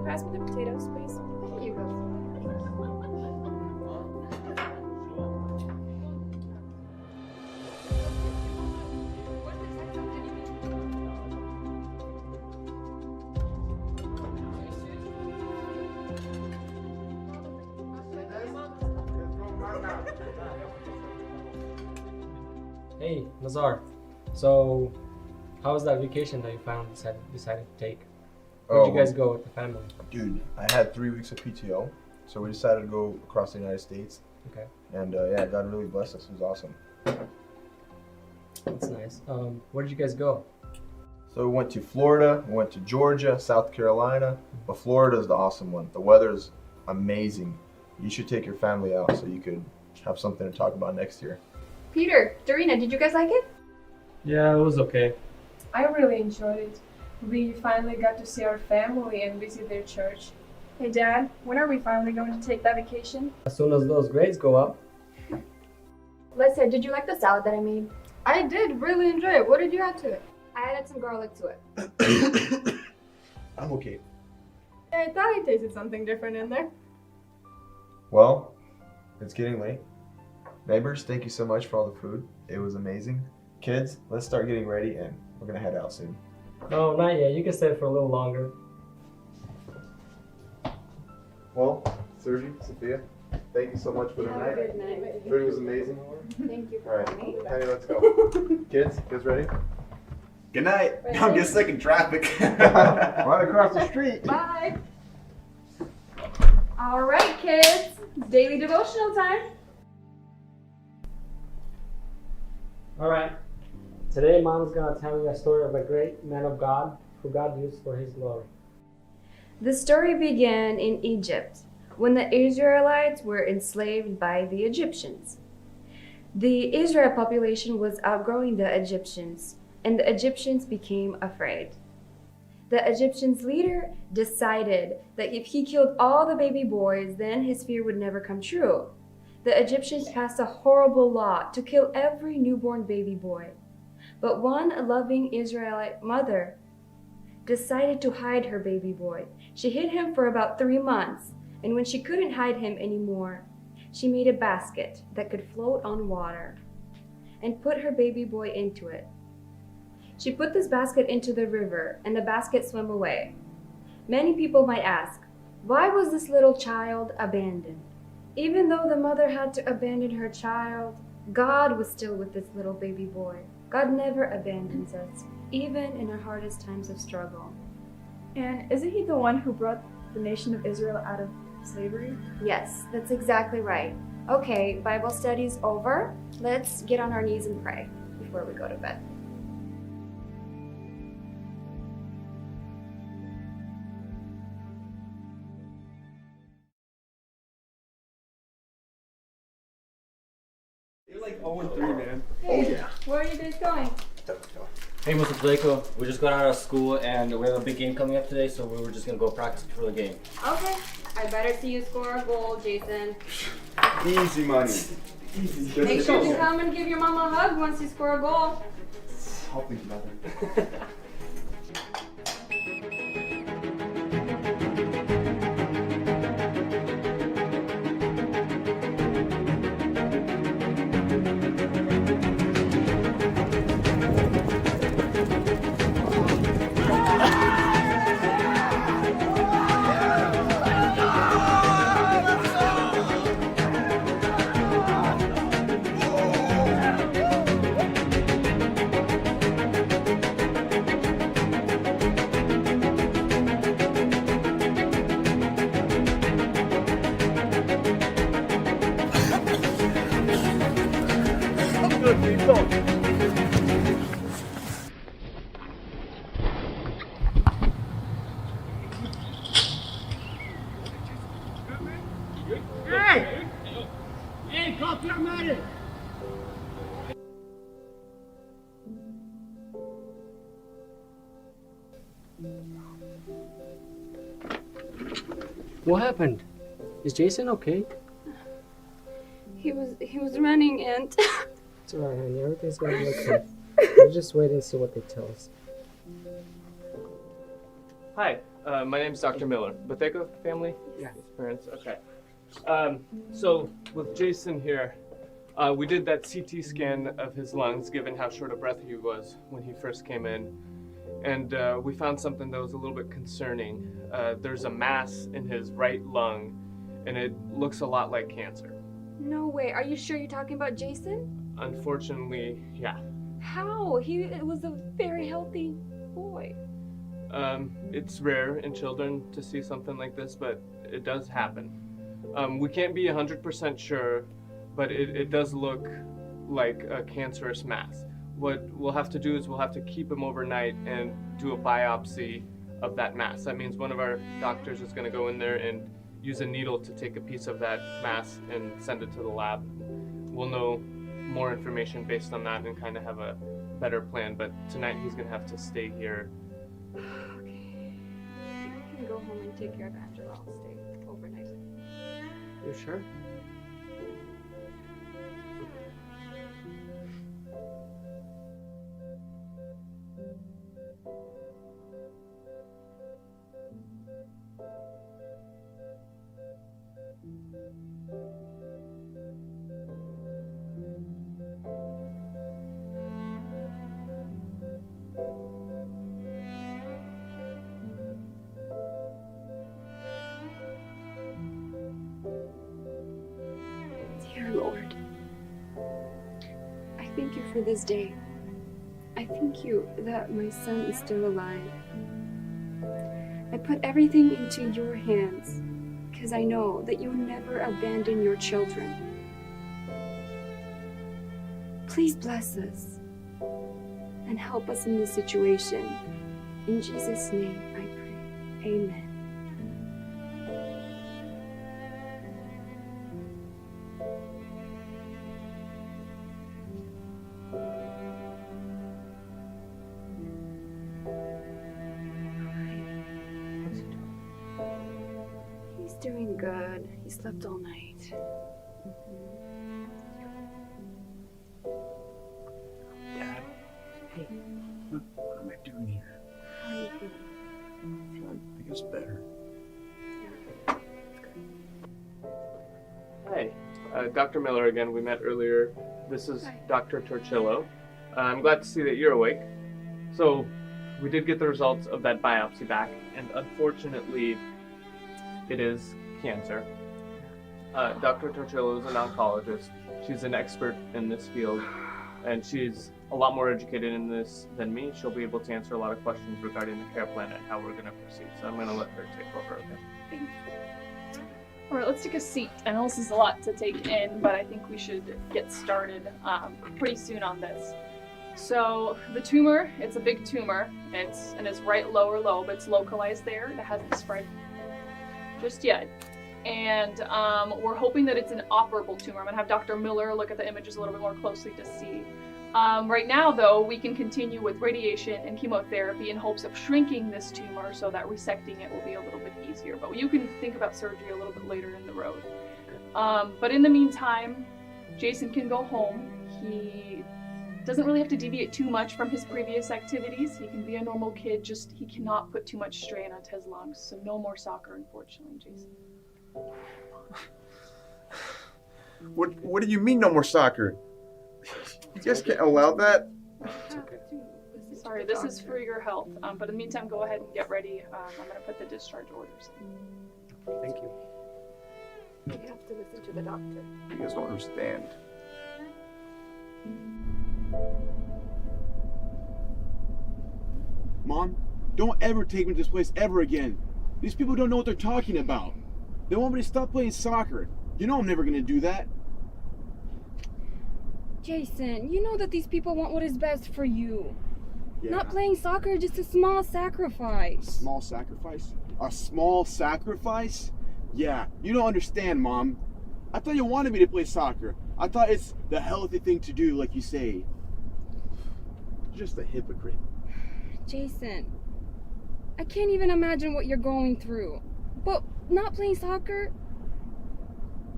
pass me the potatoes, please? Here you go. Hey, Nazar. So, how was that vacation that you finally decided to take? Where'd you guys go with the family? Dude, I had 3 weeks of PTO, so we decided to go across the United States. Okay. And yeah, God really blessed us. It was awesome. That's nice. Where did you guys go? So we went to Florida, we went to Georgia, South Carolina, but Florida is the awesome one. The weather's amazing. You should take your family out so you could have something to talk about next year. Peter, Dorina, did you guys like it? Yeah, it was okay. I really enjoyed it. We finally got to see our family and visit their church. Hey Dad, when are we finally going to take that vacation? As soon as those grades go up. Listen, did you like the salad that I made? I did really enjoy it. What did you add to it? I added some garlic to it. I'm okay. I thought I tasted something different in there. Well, it's getting late. Neighbors, thank you so much for all the food. It was amazing. Kids, let's start getting ready and we're gonna head out soon. No, not yet. You can stay for a little longer. Well, Sergi, Sophia, thank you so much for the night. Good night. Food was amazing. Thank you All for right, coming. Penny, let's go. Kids, you guys ready? Good night. I'm getting stuck in traffic. Right across the street. Bye. All right, kids. Daily devotional time. All right. Today, Mom's going to tell you a story of a great man of God who God used for his glory. The story began in Egypt when the Israelites were enslaved by the Egyptians. The Israel population was outgrowing the Egyptians, and the Egyptians became afraid. The Egyptians' leader decided that if he killed all the baby boys, then his fear would never come true. The Egyptians passed a horrible law to kill every newborn baby boy. But one loving Israelite mother decided to hide her baby boy. She hid him for about 3 months, and when she couldn't hide him anymore, she made a basket that could float on water and put her baby boy into it. She put this basket into the river, and the basket swam away. Many people might ask, why was this little child abandoned? Even though the mother had to abandon her child, God was still with this little baby boy. God never abandons us, even in our hardest times of struggle. And isn't he the one who brought the nation of Israel out of slavery? Yes, that's exactly right. Okay, Bible study's over. Let's get on our knees and pray before we go to bed. You're like 0-3, man. Hey, yeah. where are you guys going? Hey, Mr. Blako, we just got out of school and we have a big game coming up today, so we were just gonna go practice before the game. Okay, I better see you score a goal, Jason. Easy money. Easy. Make sure to come and give your mom a hug once you score a goal. I'll think about it. What happened? Is Jason okay? He was running and It's alright, honey. Everything's gonna be okay. We'll just wait and see what they tell us. Hi, my name's Dr. Miller. Bateco family? Yeah. His parents, okay. So with Jason here, we did that CT scan of his lungs, given how short of breath he was when he first came in. And we found something that was a little bit concerning. There's a mass in his right lung, and it looks a lot like cancer. No way. Are you sure you're talking about Jason? Unfortunately, yeah. How? He was a very healthy boy. It's rare in children to see something like this, but it does happen. We can't be 100% sure, but it does look like a cancerous mass. What we'll have to do is we'll have to keep him overnight and do a biopsy of that mass. That means one of our doctors is going to go in there and use a needle to take a piece of that mass and send it to the lab. We'll know more information based on that and kind of have a better plan, but tonight he's going to have to stay here. Okay. You can go home and take care of Angela. I'll stay overnight. You sure? Dear Lord, I thank you for this day. I thank you that my son is still alive. I put everything into your hands because I know that you never abandon your children. Please bless us and help us in this situation. In Jesus' name I pray. Amen. He's doing good. He slept all night. Dad, hey, what am I doing here? How are you feeling? Feeling, I guess, better. Hi, Dr. Miller again. We met earlier. This is Hi. Dr. Torchillo. I'm glad to see that you're awake. So, we did get the results of that biopsy back, and unfortunately, it is cancer. Dr. Torchillo is an oncologist. She's an expert in this field, and she's a lot more educated in this than me. She'll be able to answer a lot of questions regarding the care plan and how we're going to proceed. So I'm going to let her take over, okay? All right, let's take a seat. I know this is a lot to take in, but I think we should get started pretty soon on this. So the tumor, it's a big tumor. It's in his right lower lobe. It's localized there. It hasn't spread just yet. And we're hoping that it's an operable tumor. I'm gonna have Dr. Miller look at the images a little bit more closely to see. Right now, though, we can continue with radiation and chemotherapy in hopes of shrinking this tumor so that resecting it will be a little bit easier. But you can think about surgery a little bit later in the road. But in the meantime, Jason can go home. He doesn't really have to deviate too much from his previous activities. He can be a normal kid, just he cannot put too much strain onto his lungs. So no more soccer, unfortunately, Jason. What do you mean no more soccer? You guys can't allow that. Sorry, this is for your health. But in the meantime, go ahead and get ready. I'm going to put the discharge orders in. Thank you. You have to listen to the doctor. You guys don't understand. Mom, don't ever take me to this place ever again. These people don't know what they're talking about. They want me to stop playing soccer. You know I'm never gonna do that. Jason, you know that these people want what is best for you. Yeah. Not playing soccer is just a small sacrifice. Small sacrifice? A small sacrifice? Yeah, you don't understand, Mom. I thought you wanted me to play soccer. I thought it's the healthy thing to do, like you say. You're just a hypocrite. Jason, I can't even imagine what you're going through. But not playing soccer?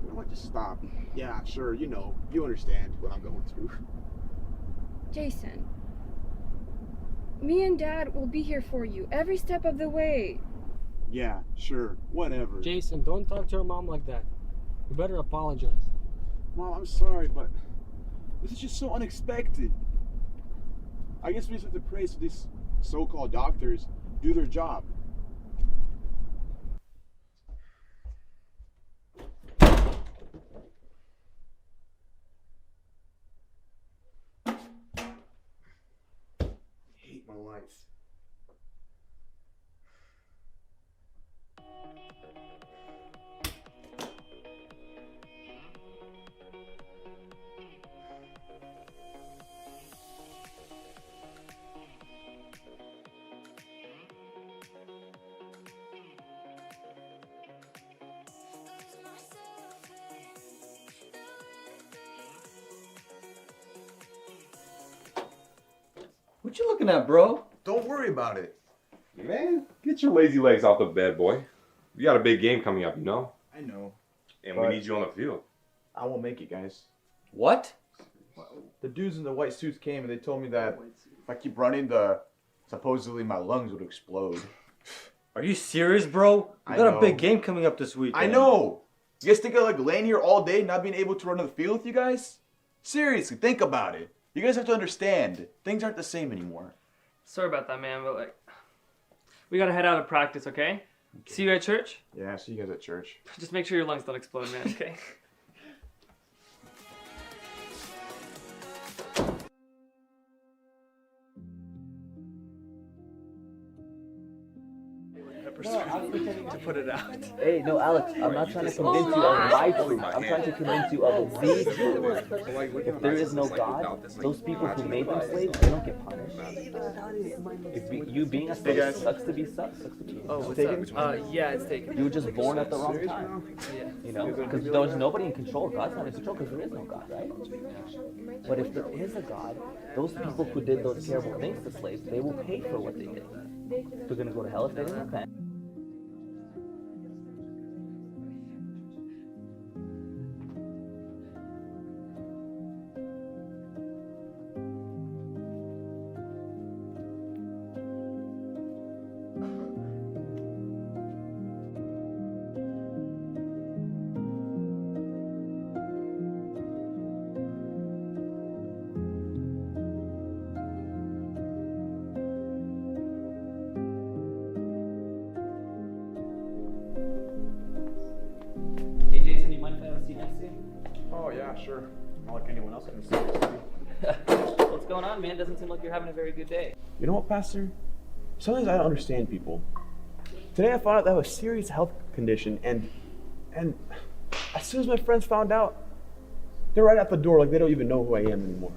You know what? Just stop. Yeah, sure, you know. You understand what I'm going through. Jason, Me and Dad will be here for you every step of the way. Yeah, sure, whatever. Jason, don't talk to your mom like that. You better apologize. Mom, I'm sorry, but this is just so unexpected. I guess we just have to pray so these so-called doctors do their job. I hate my life. What you looking at, bro? Don't worry about it. Man, get your lazy legs off the bed, boy. We got a big game coming up, you know? I know. And we need you on the field. I won't make it, guys. What? The dudes in the white suits came and they told me that if I keep running, supposedly my lungs would explode. Are you serious, bro? We got a big game coming up this week. I know. You guys think I like laying here all day, not being able to run on the field with you guys? Seriously, think about it. You guys have to understand, things aren't the same anymore. Sorry about that, man, but like, we gotta head out of practice, okay? See you at church? Yeah, see you guys at church. Just make sure your lungs don't explode, man, okay? To put it out. Hey, no, Alex, I'm not trying to convince you of my truth. I'm trying to convince you of the truth. If there is no God, those people who made them slaves, they don't get punished. If you being a slave sucks to be sucks to be. Oh, what's up? Yeah, it's taken. You were just born at the wrong time. You know, because there was nobody in control. God's not in control because there is no God, right? But if there is a God, those people who did those terrible things to slaves, they will pay for what they did. They're gonna go to hell if they didn't repent. Sure. Not like anyone else can see. What's going on, man? Doesn't seem like you're having a very good day. You know what, Pastor? Sometimes I don't understand people. Today I found out that I have a serious health condition, and as soon as my friends found out, they're right at the door like they don't even know who I am anymore.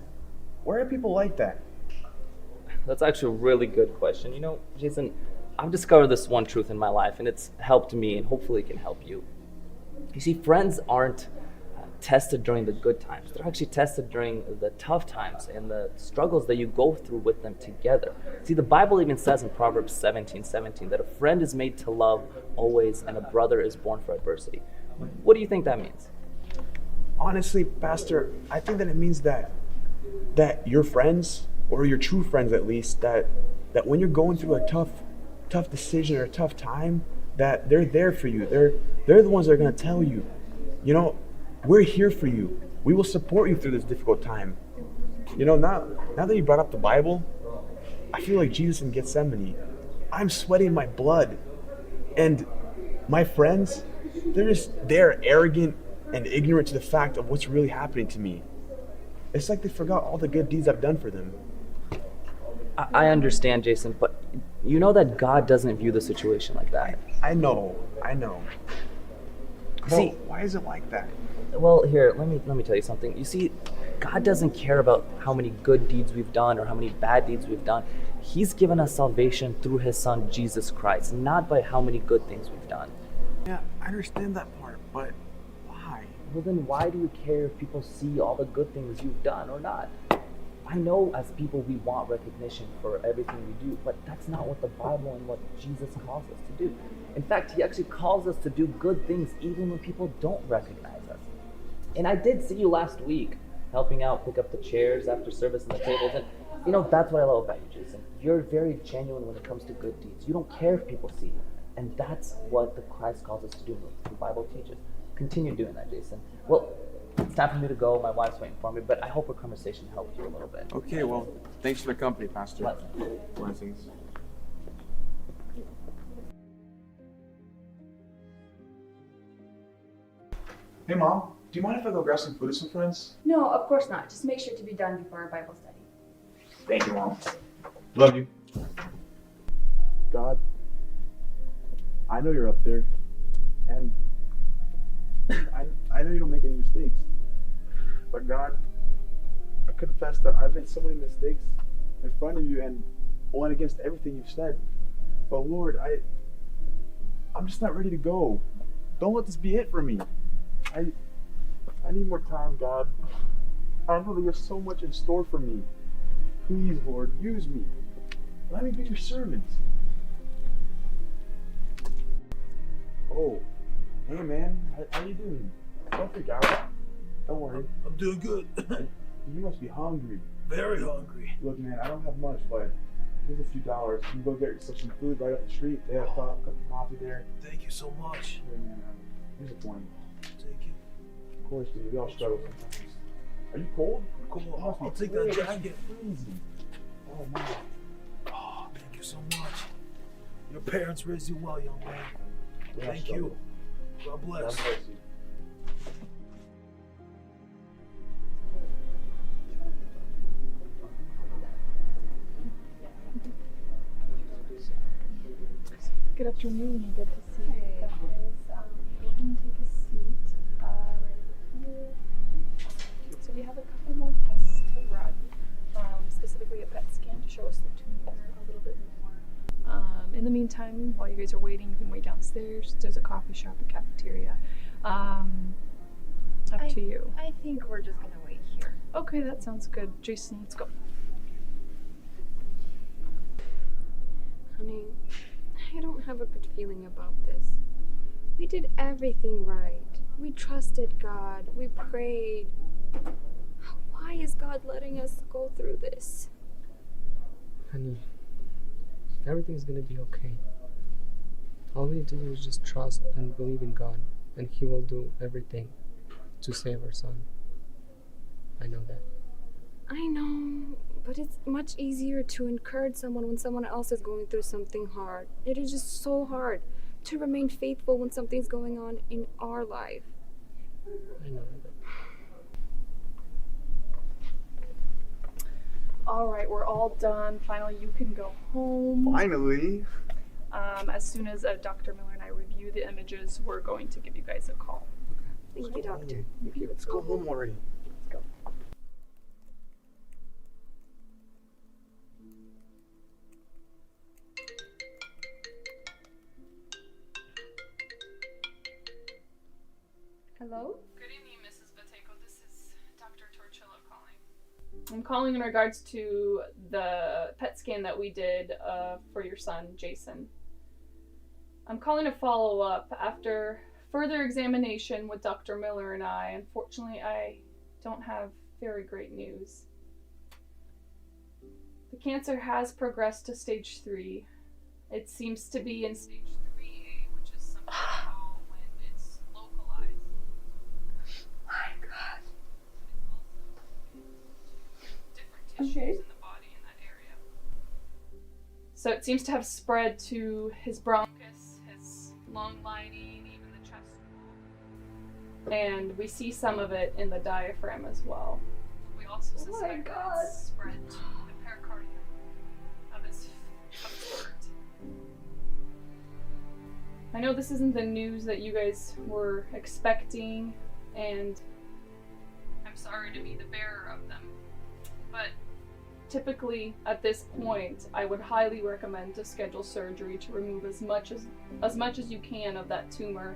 Why are people like that? That's actually a really good question. You know, Jason, I've discovered this one truth in my life, and it's helped me, and hopefully it can help you. You see, friends aren't tested during the good times. They're actually tested during the tough times and the struggles that you go through with them together. See, the Bible even says in Proverbs 17:17 that a friend is made to love always and a brother is born for adversity. What do you think that means? Honestly, Pastor, I think that it means that your friends, or your true friends at least, that when you're going through a tough decision or a tough time, that they're there for you. They're the ones that are going to tell you, you know, we're here for you. We will support you through this difficult time. You know, now that you brought up the Bible, I feel like Jesus in Gethsemane. I'm sweating my blood. And my friends, they're arrogant and ignorant to the fact of what's really happening to me. It's like they forgot all the good deeds I've done for them. I understand, Jason, but you know that God doesn't view the situation like that. I know. See, why is it like that? Well, here, let me tell you something. You see, God doesn't care about how many good deeds we've done or how many bad deeds we've done. He's given us salvation through his son, Jesus Christ, not by how many good things we've done. Yeah, I understand that part, but why? Well, then why do you care if people see all the good things you've done or not? I know as people we want recognition for everything we do, but that's not what the Bible and what Jesus calls us to do. In fact, he actually calls us to do good things even when people don't recognize us. And I did see you last week helping out pick up the chairs after service and the tables, and You know, that's what I love about you, Jason. You're very genuine when it comes to good deeds. You don't care if people see you. And that's what the Christ calls us to do, the Bible teaches. Continue doing that, Jason. Well, it's time for me to go. My wife's waiting for me, but I hope our conversation helped you a little bit. Okay, well, thanks for the company, Pastor. Blessings. Blessings. Hey, Mom, do you mind if I go grab some food with some friends? No, of course not. Just make sure to be done before our Bible study. Thank you, Mom. Love you. God, I know you're up there, and I know you don't make any mistakes. But God, I confess that I've made so many mistakes in front of you and went against everything you've said. But Lord, I'm just not ready to go. Don't let this be it for me. I need more time, God. I know that you have so much in store for me. Please, Lord, use me. Let me be your servant. Oh, hey man, how you doing? Don't freak out. Don't worry. I'm doing good. You must be hungry. Very hungry. Look, man, I don't have much, but here's a few dollars. You can go get yourself some food right up the street. They have coffee there. Thank you so much. Here, man, here's a coin. Thank you. Of course, dude, we all struggle sometimes. Are you cold? I'm cold. You must be I'll take cold. that jacket. It's freezing. Oh, man. Oh, thank you so much. Your parents raised you well, young man. We all Thank struggle. you. God bless. God bless you. Good afternoon. Good to see you guys. Go ahead and take a seat right over here. So we have a couple more tests to run, specifically a PET scan to show us the tumor a little bit more. In the meantime, while you guys are waiting, you can wait downstairs. There's a coffee shop, a cafeteria. Up to you. I think we're just gonna wait here. Okay, that sounds good. Jason, let's go. Honey, I don't have a good feeling about this. We did everything right. We trusted God. We prayed. Why is God letting us go through this? Honey, everything's gonna be okay. All we need to do is just trust and believe in God, and He will do everything to save our son. I know that. I know, but it's much easier to encourage someone when someone else is going through something hard. It is just so hard to remain faithful when something's going on in our life. I know that. All right, we're all done. Finally, you can go home. Finally. As soon as Dr. Miller and I review the images, we're going to give you guys a call. Thank you, doctor. Let's go home already. Let's go. Hello? Good evening, Mrs. Bateko. This is Dr. Torchillo calling. I'm calling in regards to the PET scan that we did for your son, Jason. I'm calling to follow up after further examination with Dr. Miller and I. Unfortunately, I don't have very great news. The cancer has progressed to stage 3. It seems to be in stage 3A, which is something we call when it's localized. My God. Different tissues in the body in that area. So it seems to have spread to his bronchus, his lung lining, even the chest wall. And we see some of it in the diaphragm as well. We also suspect that it's spread to the pericardium of his heart. I know this isn't the news that you guys were expecting, and I'm sorry to be the bearer of them, but typically at this point I would highly recommend to schedule surgery to remove as much as you can of that tumor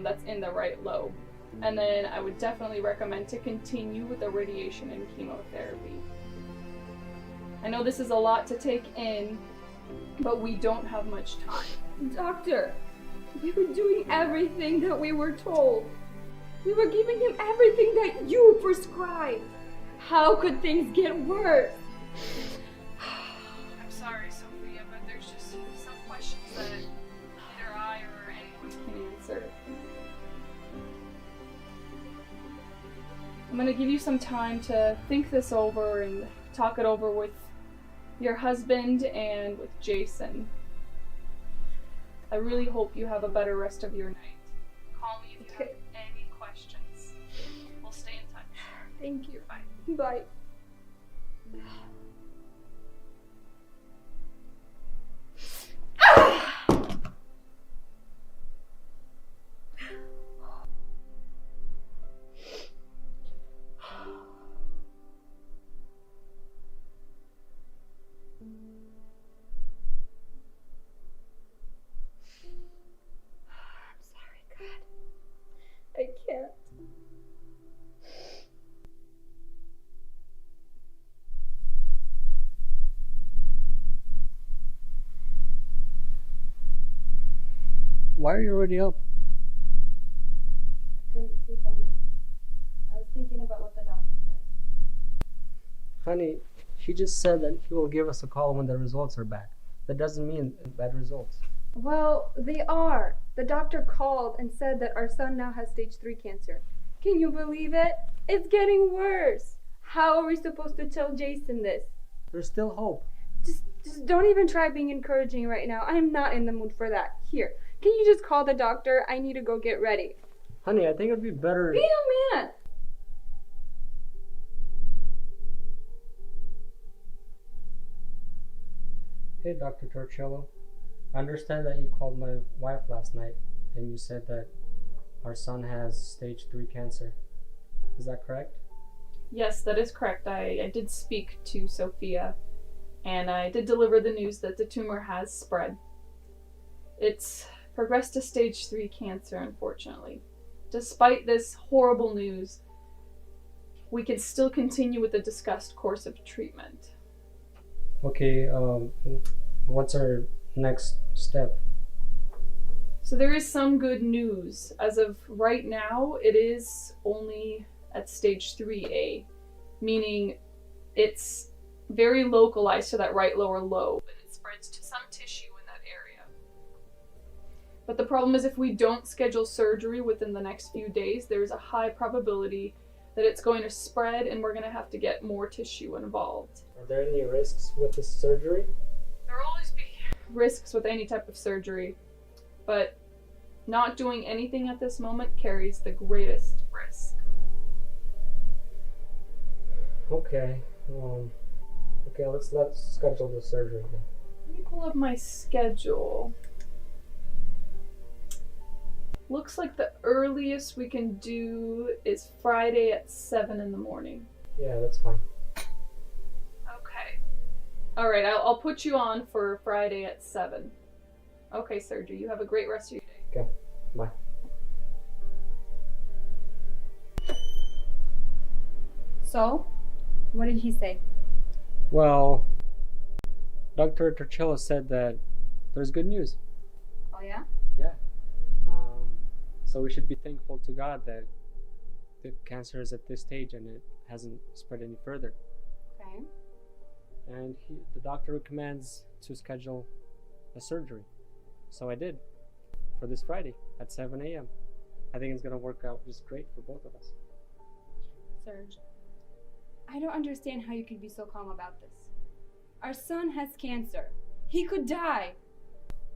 that's in the right lobe, and then I would definitely recommend to continue with the radiation and chemotherapy. I know this is a lot to take in, but we don't have much time. Doctor, we were doing everything that we were told. We were giving him everything that you prescribed. How could things get worse? I'm sorry, Sophia, but there's just some questions that neither I or anyone can answer. I'm gonna give you some time to think this over and talk it over with your husband and with Jason. I really hope you have a better rest of your night. Call me if you have any questions. We'll stay in touch. Thank you. Bye. Bye. I can't. Why are you already up? I couldn't sleep all night. I was thinking about what the doctor said. Honey, he just said that he will give us a call when the results are back. That doesn't mean bad results. Well, they are. The doctor called and said that our son now has stage 3 cancer. Can you believe it? It's getting worse. How are we supposed to tell Jason this? There's still hope. Just don't even try being encouraging right now. I'm not in the mood for that. Here, can you just call the doctor? I need to go get ready. Honey, I think it would be better... Be a man! Hey, Dr. Torcello. I understand that you called my wife last night and you said that our son has stage 3 cancer. Is that correct? Yes, that is correct. I did speak to Sophia, and I did deliver the news that the tumor has spread. It's progressed to stage 3 cancer, unfortunately. Despite this horrible news, we can still continue with the discussed course of treatment. Okay, what's our next step? So there is some good news. As of right now, it is only at stage 3A, meaning it's very localized to that right lower lobe, and it spreads to some tissue in that area. But the problem is, if we don't schedule surgery within the next few days, there's a high probability that it's going to spread and we're going to have to get more tissue involved. Are there any risks with this surgery? There will always be risks with any type of surgery, but not doing anything at this moment carries the greatest risk. Okay, let's schedule the surgery then. Let me pull up my schedule. Looks like the earliest we can do is Friday at 7 in the morning. Yeah, that's fine. Okay. All right, I'll put you on for Friday at 7. Okay, Sergio, you have a great rest of your day. Okay, bye. So, what did he say? Well, Dr. Torcello said that there's good news. Oh yeah? Yeah. So we should be thankful to God that the cancer is at this stage and it hasn't spread any further. Okay. And the doctor recommends to schedule a surgery. So I did, for this Friday at 7 a.m. I think it's going to work out just great for both of us. Serge, I don't understand how you could be so calm about this. Our son has cancer. He could die.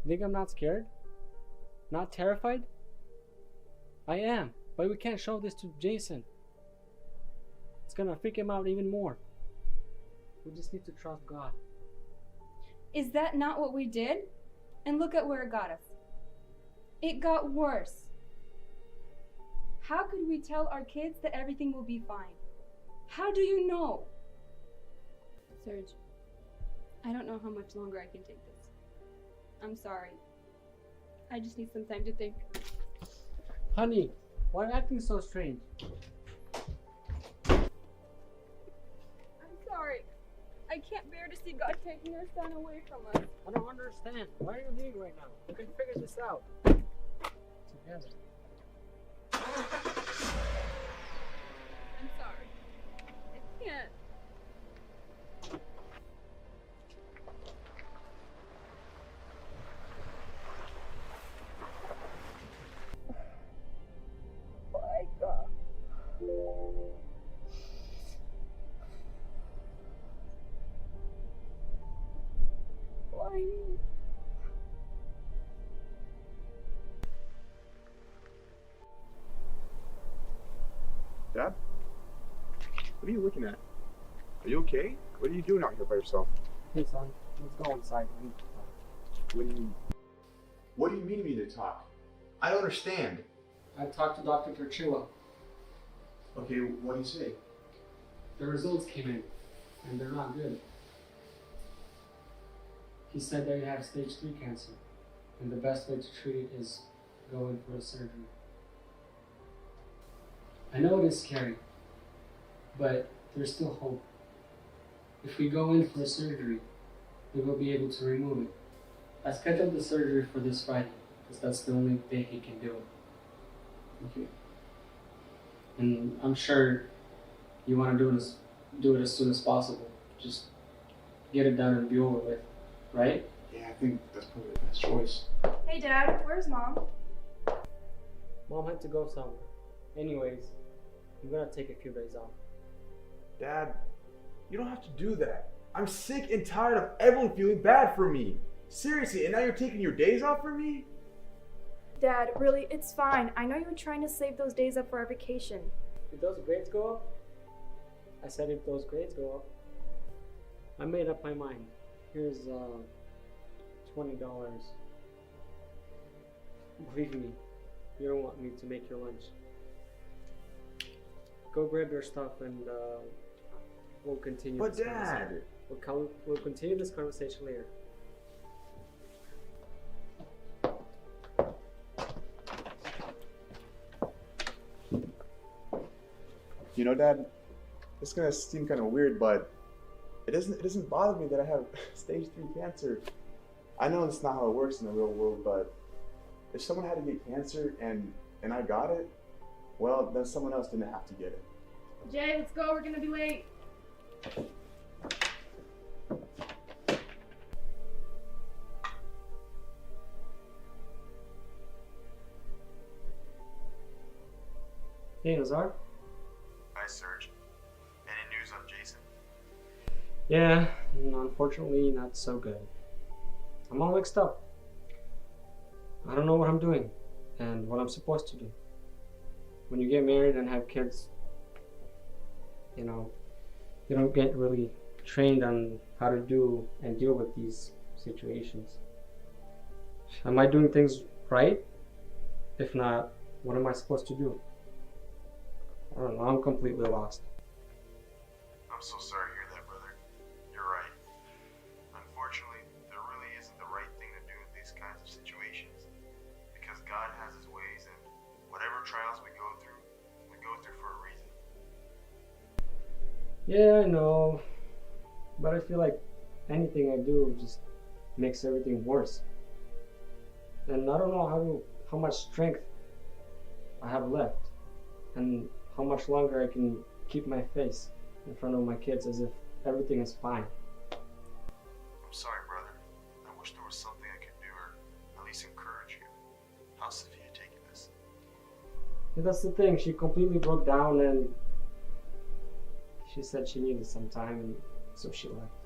Think I'm not scared? Not terrified? I am, but we can't show this to Jason. It's gonna freak him out even more. We just need to trust God. Is that not what we did? And look at where it got us. It got worse. How could we tell our kids that everything will be fine? How do you know? Serge, I don't know how much longer I can take this. I'm sorry. I just need some time to think. Honey, why are you acting so strange? I'm sorry. I can't bear to see God taking our son away from us. I don't understand. Why are you leaving right now? We can figure this out together. I'm sorry. I can't. fine. Dad? What are you looking at? Are you okay? What are you doing out here by yourself? Hey son, let's go inside. What do you mean? What do you mean we need to talk? I don't understand. I talked to Dr. Terchilla. Okay, what do you say? The results came in, and they're not good. He said that you have stage 3 cancer, and the best way to treat it is go in for a surgery. I know it is scary, but there's still hope. If we go in for a surgery, we will be able to remove it. I scheduled the surgery for this Friday, because that's the only day he can do it. Okay. And I'm sure you want to do it as soon as possible. Just get it done and be over with, right? Yeah, I think that's probably the best choice. Hey Dad, where's Mom? Mom had to go somewhere. Anyways, I'm gonna take a few days off. Dad, you don't have to do that. I'm sick and tired of everyone feeling bad for me. Seriously, and now you're taking your days off for me? Dad, really, it's fine. I know you were trying to save those days up for our vacation. If those grades go up, I said if those grades go up, I made up my mind. Here's $20. Believe me, you don't want me to make your lunch. Go grab your stuff and we'll continue. But this Dad! We'll continue this conversation later. You know, Dad, it's gonna seem kind of weird, but it doesn't bother me that I have stage 3 cancer. I know it's not how it works in the real world, but if someone had to get cancer and I got it, well, then someone else didn't have to get it. Jay, let's go. We're gonna be late. Hey, Nazar? Hi, Serge. Any news on Jason? Yeah, unfortunately not so good. I'm all mixed up. I don't know what I'm doing and what I'm supposed to do. When you get married and have kids, you know, you don't get really trained on how to do and deal with these situations. Am I doing things right? If not, what am I supposed to do? I don't know, I'm completely lost. I'm so sorry to hear that, brother. You're right. Unfortunately, there really isn't the right thing to do in these kinds of situations. Because God has his ways, and whatever trials we go through for a reason. Yeah, I know. But I feel like anything I do just makes everything worse. And I don't know how much strength I have left. And how much longer I can keep my face in front of my kids as if everything is fine. I'm sorry, brother. I wish there was something I could do, or at least encourage you. How's Sophia taking this? Yeah, that's the thing, she completely broke down and she said she needed some time, and so she left.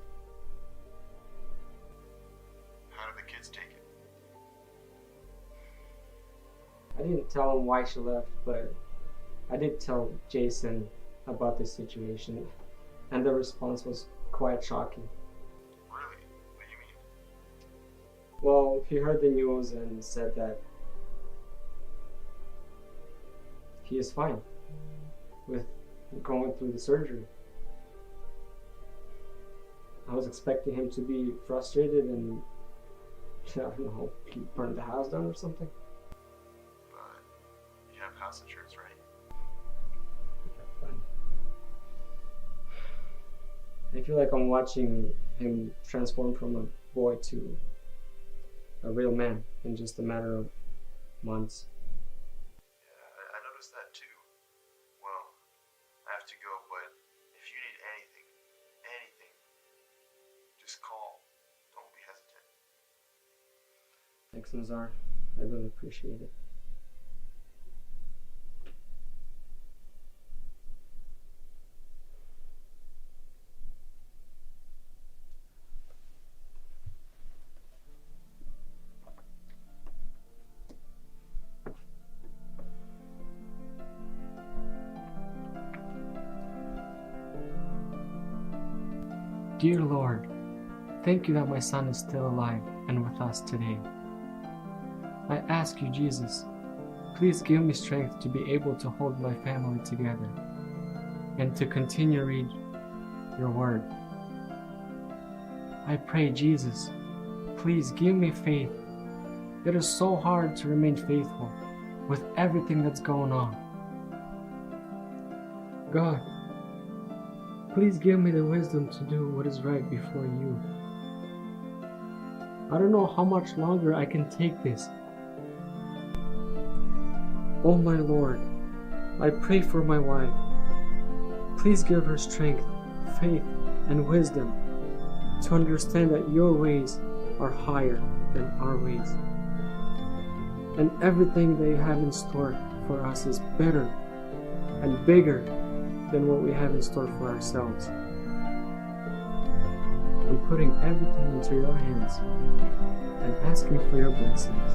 How did the kids take it? I didn't tell them why she left, but I did tell Jason about this situation, and the response was quite shocking. Really? What do you mean? Well, he heard the news and said that he is fine with going through the surgery. I was expecting him to be frustrated and, I don't know, he burned the house down or something. But you have house insurance, right? I feel like I'm watching him transform from a boy to a real man in just a matter of months. Yeah, I noticed that too. Well, I have to go, but if you need anything, just call. Don't be hesitant. Thanks, Nazar. I really appreciate it. Dear Lord, thank you that my son is still alive and with us today. I ask you, Jesus, please give me strength to be able to hold my family together and to continue to read your word. I pray, Jesus, please give me faith. It is so hard to remain faithful with everything that's going on. God, please give me the wisdom to do what is right before you. I don't know how much longer I can take this. Oh my Lord, I pray for my wife. Please give her strength, faith, and wisdom to understand that your ways are higher than our ways. And everything that you have in store for us is better and bigger than what we have in store for ourselves. I'm putting everything into your hands and asking for your blessings.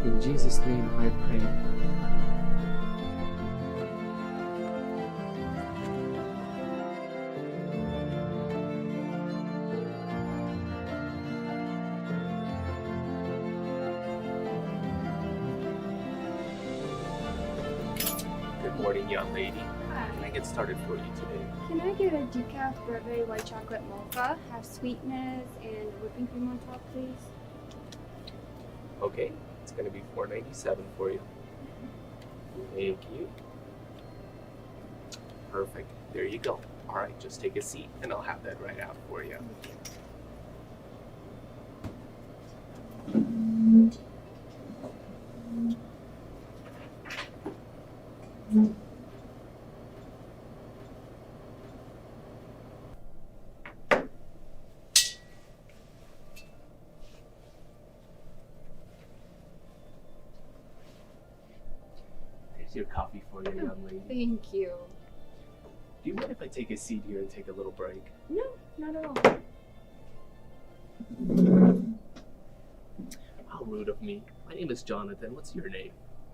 In Jesus' name I pray. Good morning, young lady. Can I get started for you today? Can I get a decaf strawberry white chocolate mocha, have sweetness and whipping cream on top, please? Okay, it's gonna be $4.97 for you. Thank you. Perfect. There you go. All right, just take a seat, and I'll have that right out for you. There's your coffee for you, young lady. Thank you. Do you mind if I take a seat here and take a little break? No, not at all. How rude of me. My name is Jonathan. What's your name?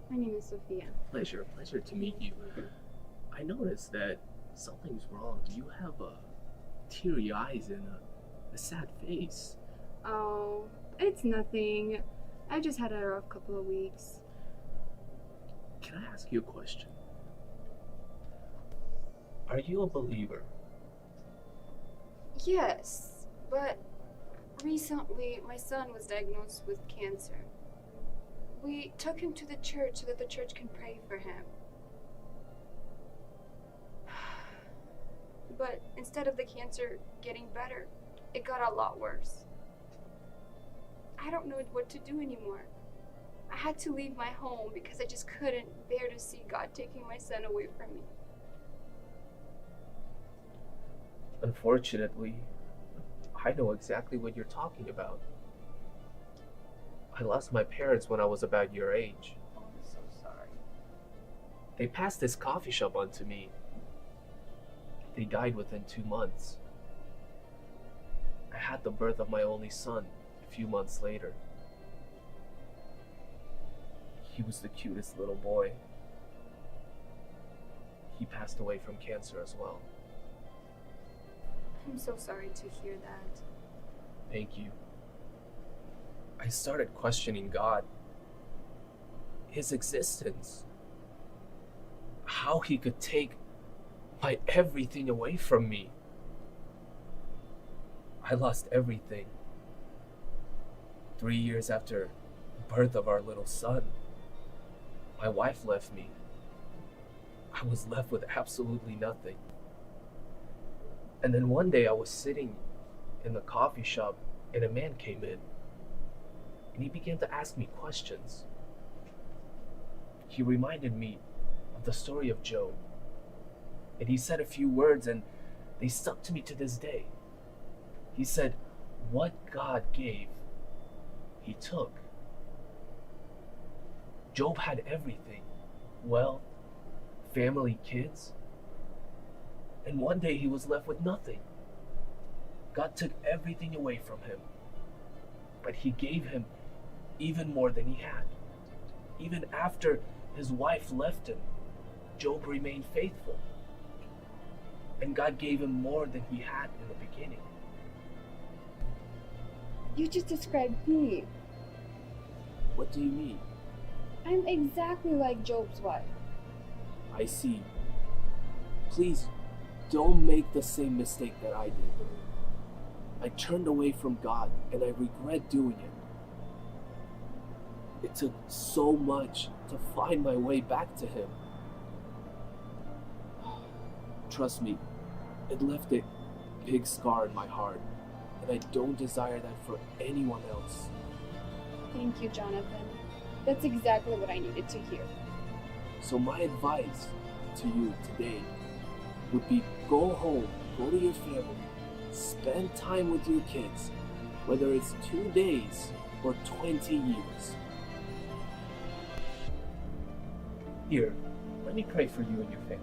My name is Sophia. Pleasure to meet you. I noticed that something's wrong. You have teary eyes and a sad face. Oh, it's nothing. I just had a rough couple of weeks. Can I ask you a question? Are you a believer? Yes, but recently my son was diagnosed with cancer. We took him to the church so that the church can pray for him. But instead of the cancer getting better, it got a lot worse. I don't know what to do anymore. I had to leave my home because I just couldn't bear to see God taking my son away from me. Unfortunately, I know exactly what you're talking about. I lost my parents when I was about your age. Oh, I'm so sorry. They passed this coffee shop on to me. They died within 2 months. I had the birth of my only son a few months later. He was the cutest little boy. He passed away from cancer as well. I'm so sorry to hear that. Thank you. I started questioning God, His existence, how He could take my everything away from me. I lost everything. 3 years after the birth of our little son, my wife left me. I was left with absolutely nothing. And then one day I was sitting in the coffee shop and a man came in. And he began to ask me questions. He reminded me of the story of Job. And he said a few words and they stuck to me to this day. He said, what God gave, He took. Job had everything, wealth, family, kids. And one day he was left with nothing. God took everything away from him. But He gave him even more than he had. Even after his wife left him, Job remained faithful. And God gave him more than he had in the beginning. You just described me. What do you mean? I'm exactly like Job's wife. I see. Please, don't make the same mistake that I did. I turned away from God, and I regret doing it. It took so much to find my way back to Him. Trust me, it left a big scar in my heart, and I don't desire that for anyone else. Thank you, Jonathan. That's exactly what I needed to hear. So my advice to you today would be go home, go to your family, spend time with your kids, whether it's 2 days or 20 years. Here, let me pray for you and your family.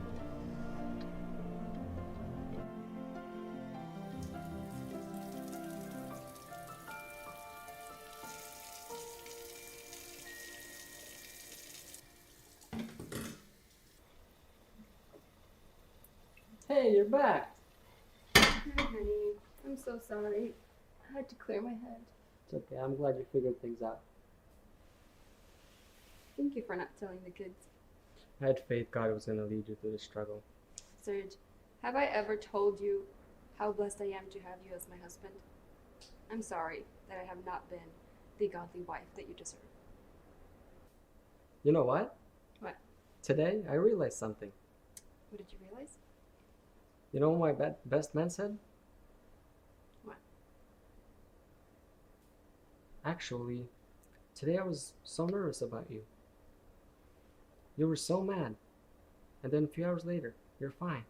Hey, you're back. Hi, honey. I'm so sorry. I had to clear my head. It's okay. I'm glad you figured things out. Thank you for not telling the kids. I had faith God was going to lead you through the struggle. Serge, have I ever told you how blessed I am to have you as my husband? I'm sorry that I have not been the godly wife that you deserve. You know what? What? Today, I realized something. What did you realize? You know what my best man said? What? Actually, today I was so nervous about you. You were so mad. And then a few hours later, you're fine.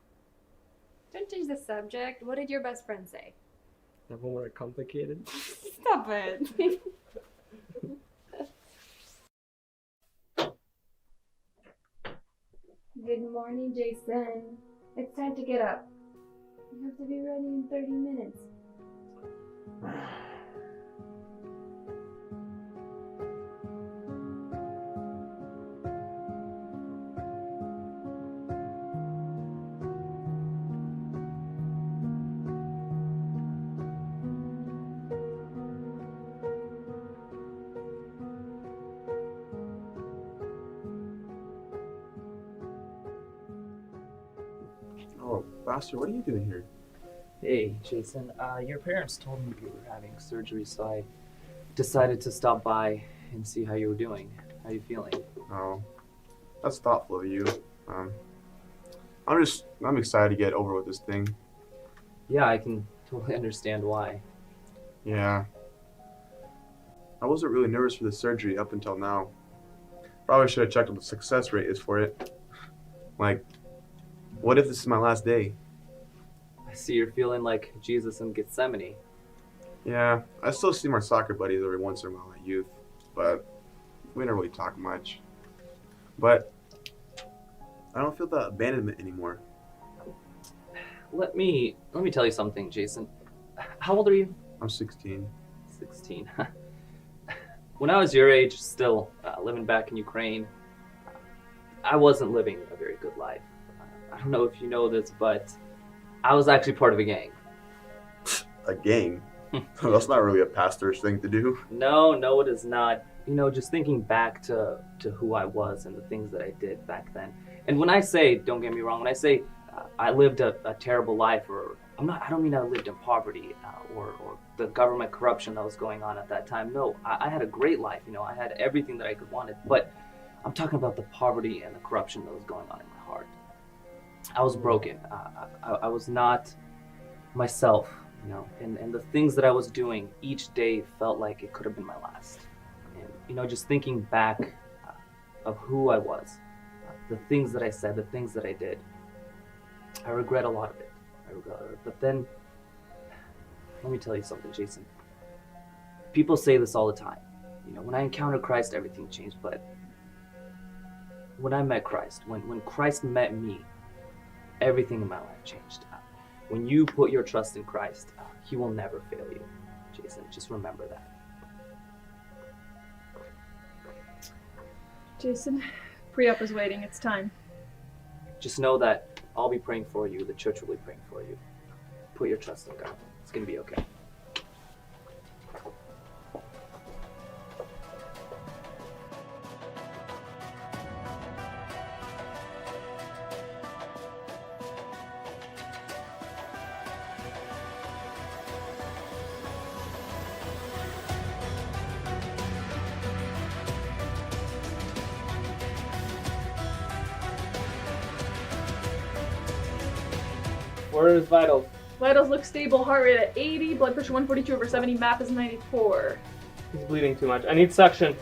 Don't change the subject. What did your best friend say? That one more complicated. Stop it. Good morning, Jason. It's time to get up. You have to be ready in 30 minutes. Oh, Pastor, what are you doing here? Hey, Jason, your parents told me you were having surgery, so I decided to stop by and see how you were doing. How you feeling? Oh, that's thoughtful of you. I'm excited to get over with this thing. Yeah, I can totally understand why. Yeah. I wasn't really nervous for the surgery up until now. Probably should have checked what the success rate is for it. Like, what if this is my last day? I see you're feeling like Jesus in Gethsemane. Yeah, I still see my soccer buddies every once in a while at youth, but we don't really talk much. But I don't feel that abandonment anymore. Let me tell you something, Jason. How old are you? I'm 16. 16. When I was your age, still living back in Ukraine, I wasn't living a very good life. I don't know if you know this, but I was actually part of a gang. A gang? That's not really a pastor's thing to do. No, it is not. You know, just thinking back to who I was and the things that I did back then. And when I say, don't get me wrong, when I say I lived a terrible life, or I don't mean I lived in poverty or the government corruption that was going on at that time. No, I had a great life. You know, I had everything that I could wanted. But I'm talking about the poverty and the corruption that was going on in my heart. I was broken. I was not myself, you know, and the things that I was doing each day felt like it could have been my last. And, you know, just thinking back of who I was, the things that I said, the things that I did, I regret a lot of it. But then, let me tell you something, Jason. People say this all the time. You know, when I encountered Christ, everything changed. But when I met Christ, when Christ met me, everything in my life changed. When you put your trust in Christ, He will never fail you. Jason, just remember that. Jason, pre-op is waiting. It's time. Just know that I'll be praying for you. The church will be praying for you. Put your trust in God. It's going to be okay. Where is vitals? Vitals look stable, heart rate at 80, blood pressure 142/70, MAP is 94. He's bleeding too much. I need suction.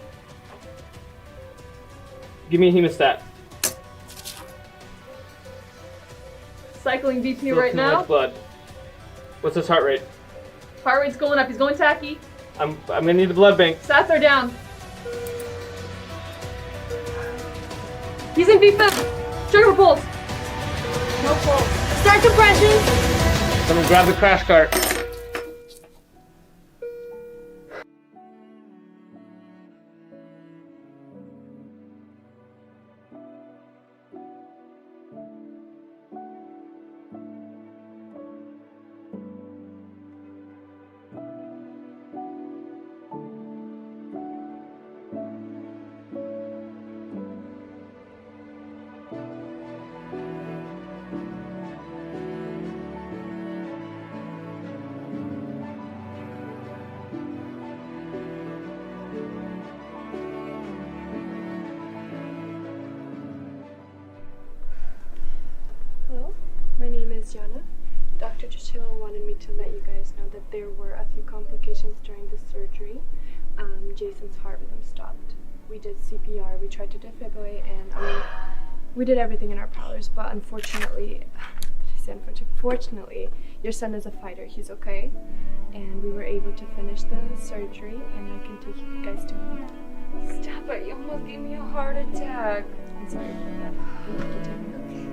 Give me a hemostat. Cycling BP Still right too now. much blood. What's his heart rate? Heart rate's going up, he's going tacky. I'm gonna need the blood bank. Stats are down. He's in VFib. Sugar pulse. No pulse. Start compression. Someone grab the crash cart. Hello, my name is Jana. Dr. Chinchilla wanted me to let you guys know that there were a few complications during the surgery. Jason's heart rhythm stopped. We did CPR, we tried to defibrillate, and we did everything in our powers, but unfortunately, fortunately, your son is a fighter, he's okay. And we were able to finish the surgery, and I can take you guys to home. Stop it, you almost gave me a heart attack. I'm sorry about that. Thank you, Tammy.